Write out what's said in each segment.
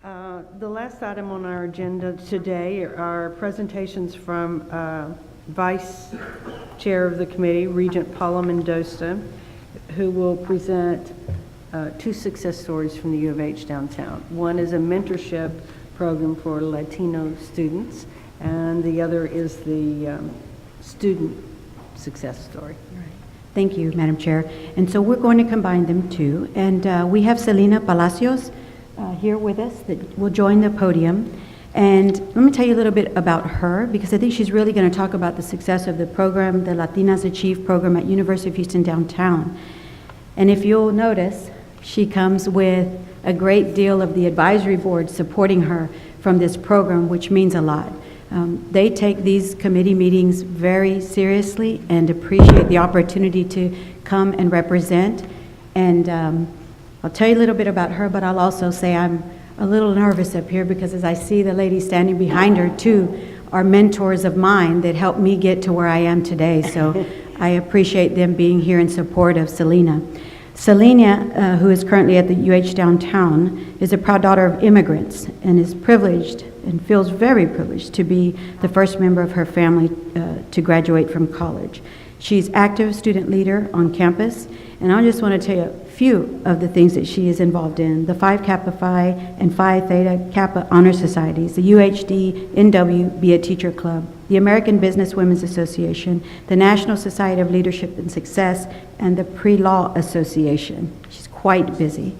The last item on our agenda today are presentations from Vice Chair of the committee, Regent Paula Mendoza, who will present two success stories from the U of H downtown. One is a mentorship program for Latino students, and the other is the student success story. Thank you, Madam Chair. And so we're going to combine them too. And we have Selena Palacios here with us that will join the podium. And let me tell you a little bit about her, because I think she's really going to talk about the success of the program, the Latinas Achieve program at University of Houston downtown. And if you'll notice, she comes with a great deal of the advisory board supporting her from this program, which means a lot. They take these committee meetings very seriously and appreciate the opportunity to come and represent. And I'll tell you a little bit about her, but I'll also say I'm a little nervous up here because as I see the lady standing behind her too are mentors of mine that helped me get to where I am today. So I appreciate them being here in support of Selena. Selena, who is currently at the UH downtown, is a proud daughter of immigrants and is privileged and feels very privileged to be the first member of her family to graduate from college. She's active student leader on campus, and I just want to tell you a few of the things that she is involved in: the Phi Kappa Phi and Phi Theta Kappa Honor Societies, the UHD NW Be a Teacher Club, the American Business Women's Association, the National Society of Leadership and Success, and the Pre-Law Association. She's quite busy.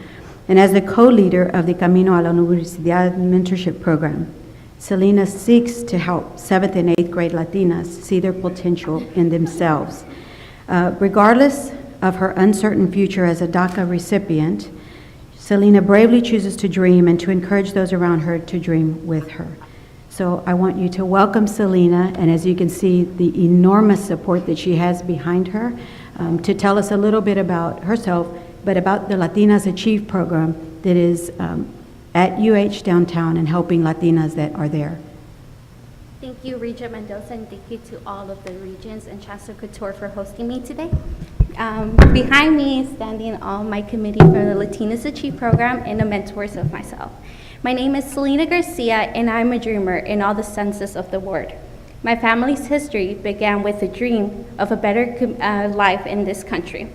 And as the co-leader of the Camino a la Universidad mentorship program, Selena seeks to help 7th and 8th grade Latinas see their potential in themselves. Regardless of her uncertain future as a DACA recipient, Selena bravely chooses to dream and to encourage those around her to dream with her. So I want you to welcome Selena, and as you can see, the enormous support that she has behind her, to tell us a little bit about herself, but about the Latinas Achieve program that is at UH downtown and helping Latinas that are there. Thank you, Regent Mendoza, and thank you to all of the Regents and Chancellor Couture for hosting me today. Behind me is standing all my committee from the Latinas Achieve program and the mentors of myself. My name is Selena Garcia, and I'm a dreamer in all the senses of the word. My family's history began with a dream of a better life in this country,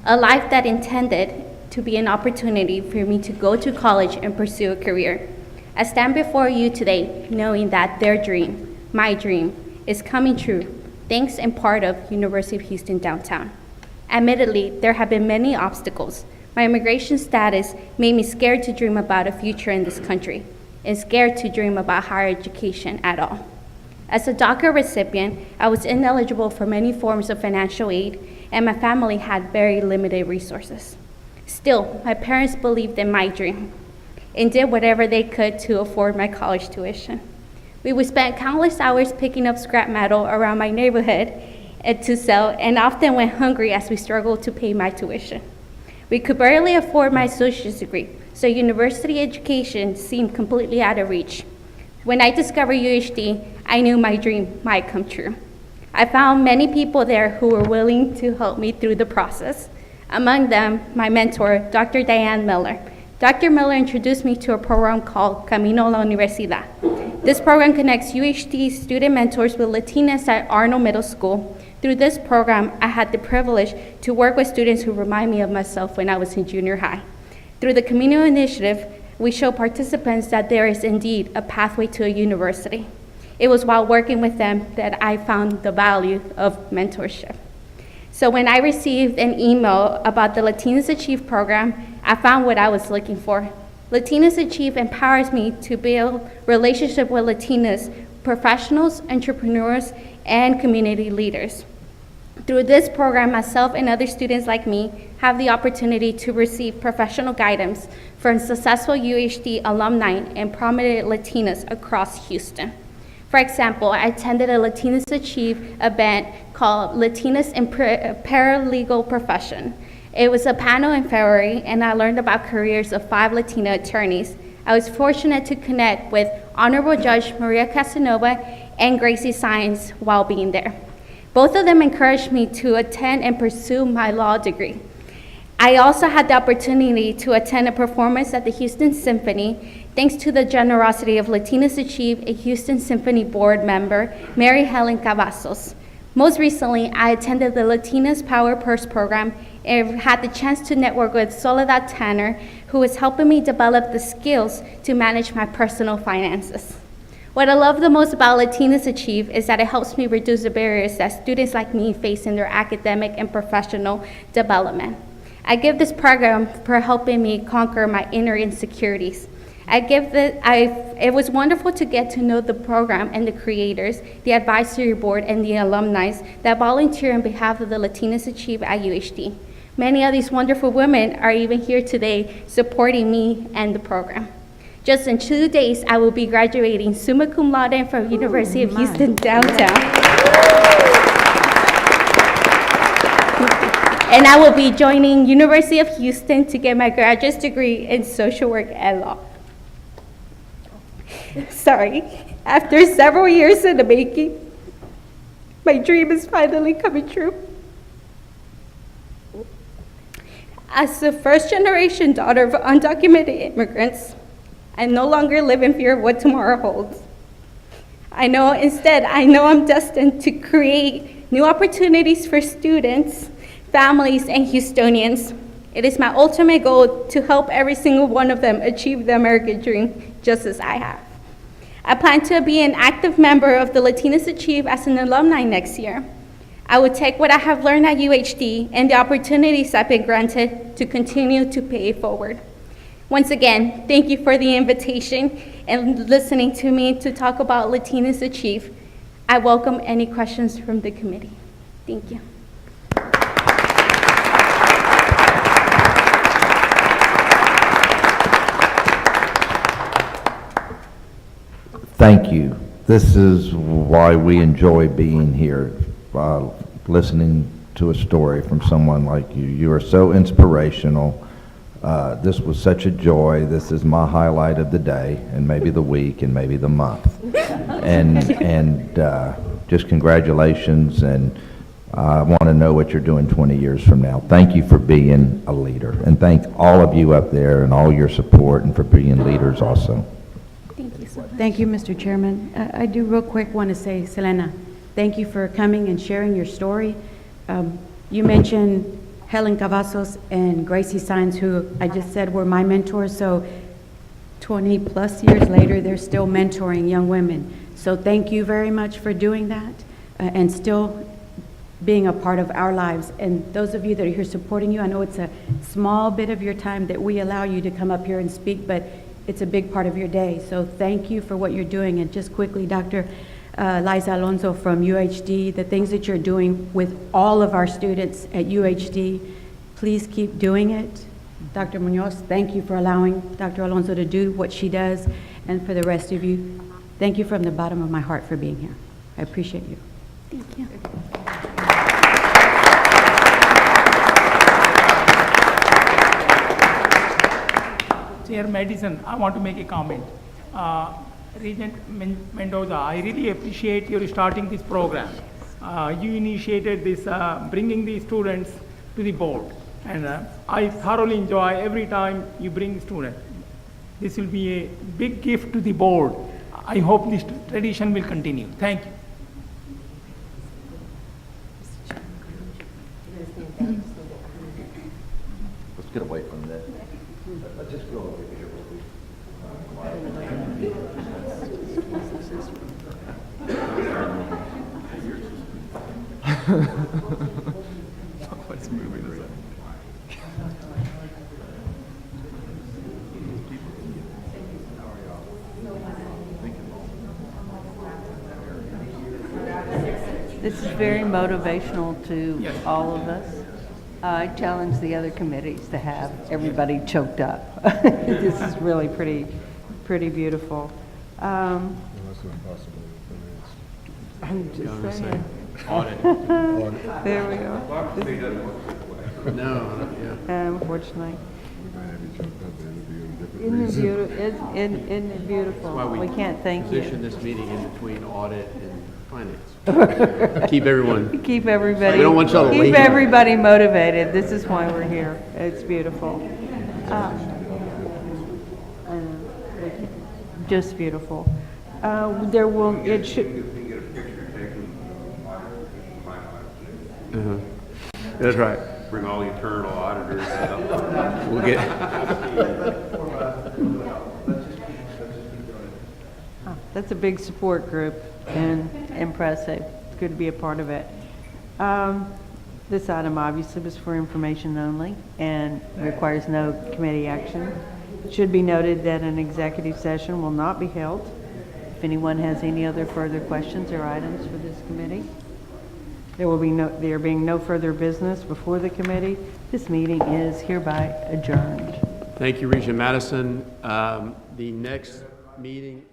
a life that intended to be an opportunity for me to go to college and pursue a career. I stand before you today knowing that their dream, my dream, is coming true, thanks in part of University of Houston downtown. Admittedly, there have been many obstacles. My immigration status made me scared to dream about a future in this country and scared to dream about higher education at all. As a DACA recipient, I was ineligible for many forms of financial aid, and my family had very limited resources. Still, my parents believed in my dream and did whatever they could to afford my college tuition. We would spend countless hours picking up scrap metal around my neighborhood to sell, and often went hungry as we struggled to pay my tuition. We could barely afford my associate's degree, so university education seemed completely out of reach. When I discovered UHD, I knew my dream might come true. I found many people there who were willing to help me through the process. Among them, my mentor, Dr. Diane Miller. Dr. Miller introduced me to a program called Camino a la Universidad. This program connects UHD student mentors with Latinas at Arnold Middle School. Through this program, I had the privilege to work with students who remind me of myself when I was in junior high. Through the Camino initiative, we show participants that there is indeed a pathway to a university. It was while working with them that I found the value of mentorship. So when I received an email about the Latinas Achieve program, I found what I was looking for. Latinas Achieve empowers me to build relationships with Latinas, professionals, entrepreneurs, and community leaders. Through this program, myself and other students like me have the opportunity to receive professional guidance from successful UHD alumni and prominent Latinas across Houston. For example, I attended a Latinas Achieve event called Latinas in Paralegal Profession. It was a panel in February, and I learned about careers of 5 Latina attorneys. I was fortunate to connect with Honorable Judge Maria Casanova and Gracie Saenz while being there. Both of them encouraged me to attend and pursue my law degree. I also had the opportunity to attend a performance at the Houston Symphony, thanks to the generosity of Latinas Achieve, a Houston Symphony board member, Mary Helen Cavazos. Most recently, I attended the Latinas Power Purse program and had the chance to network with Soledad Tanner, who is helping me develop the skills to manage my personal finances. What I love the most about Latinas Achieve is that it helps me reduce the barriers that students like me face in their academic and professional development. I give this program for helping me conquer my inner insecurities. It was wonderful to get to know the program and the creators, the advisory board, and the alumni that volunteer on behalf of the Latinas Achieve at UHD. Many of these wonderful women are even here today supporting me and the program. Just in 2 days, I will be graduating summa cum laude from University of Houston downtown. And I will be joining University of Houston to get my graduate degree in social work and law. Sorry, after several years in the making, my dream is finally coming true. As the first-generation daughter of undocumented immigrants, I no longer live in fear of what tomorrow holds. I know I'm destined to create new opportunities for students, families, and Houstonians. It is my ultimate goal to help every single one of them achieve the American dream, just as I have. I plan to be an active member of the Latinas Achieve as an alumni next year. I will take what I have learned at UHD and the opportunities I've been granted to continue to pay it forward. Once again, thank you for the invitation and listening to me to talk about Latinas Achieve. I welcome any questions from the committee. Thank you. Thank you. This is why we enjoy being here, listening to a story from someone like you. You are so inspirational. This was such a joy. This is my highlight of the day, and maybe the week, and maybe the month. and just congratulations, and I want to know what you're doing 20 years from now. Thank you for being a leader, and thank all of you up there and all your support, and for being leaders also. Thank you so much. Thank you, Mr. Chairman. I do real quick want to say, Selena, thank you for coming and sharing your story. You mentioned Helen Cavazos and Gracie Saenz, who I just said were my mentors, so 20 plus years later, they're still mentoring young women. So thank you very much for doing that and still being a part of our lives. And those of you that are here supporting you, I know it's a small bit of your time that we allow you to come up here and speak, but it's a big part of your day. So thank you for what you're doing. And just quickly, Dr. Liza Alonso from UHD, the things that you're doing with all of our students at UHD, please keep doing it. Dr. Munoz, thank you for allowing Dr. Alonso to do what she does. And for the rest of you, thank you from the bottom of my heart for being here. I appreciate you. Thank you. Chair Madison, I want to make a comment. Regent Mendoza, I really appreciate your starting this program. You initiated this, bringing the students to the board. And I thoroughly enjoy every time you bring students. This will be a big gift to the board. I hope this tradition will continue. Thank you. Let's get away from that. Let's just go over here. Let's move it. This is very motivational to Yes. all of us. I challenge the other committees to have everybody choked up. This is really pretty beautiful. I'm just saying. Audit. There we go. No, yeah. Unfortunately. Isn't it beautiful? Isn't it beautiful? That's why We can't thank position you. this meeting in between audit and finance. Keep everyone. Keep everybody. We don't want y'all to Keep wait. everybody motivated. This is why we're here. It's beautiful. Just beautiful. There will, it should, That's right. Bring all the internal auditors up. We'll get, that's a big support group and impressive. It's good to be a part of it. This item obviously was for information only and requires no committee action. It should be noted that an executive session will not be held. If anyone has any other further questions or items for this committee, there being no further business before the committee, this meeting is hereby adjourned. thank you, Regent Madison. The next meeting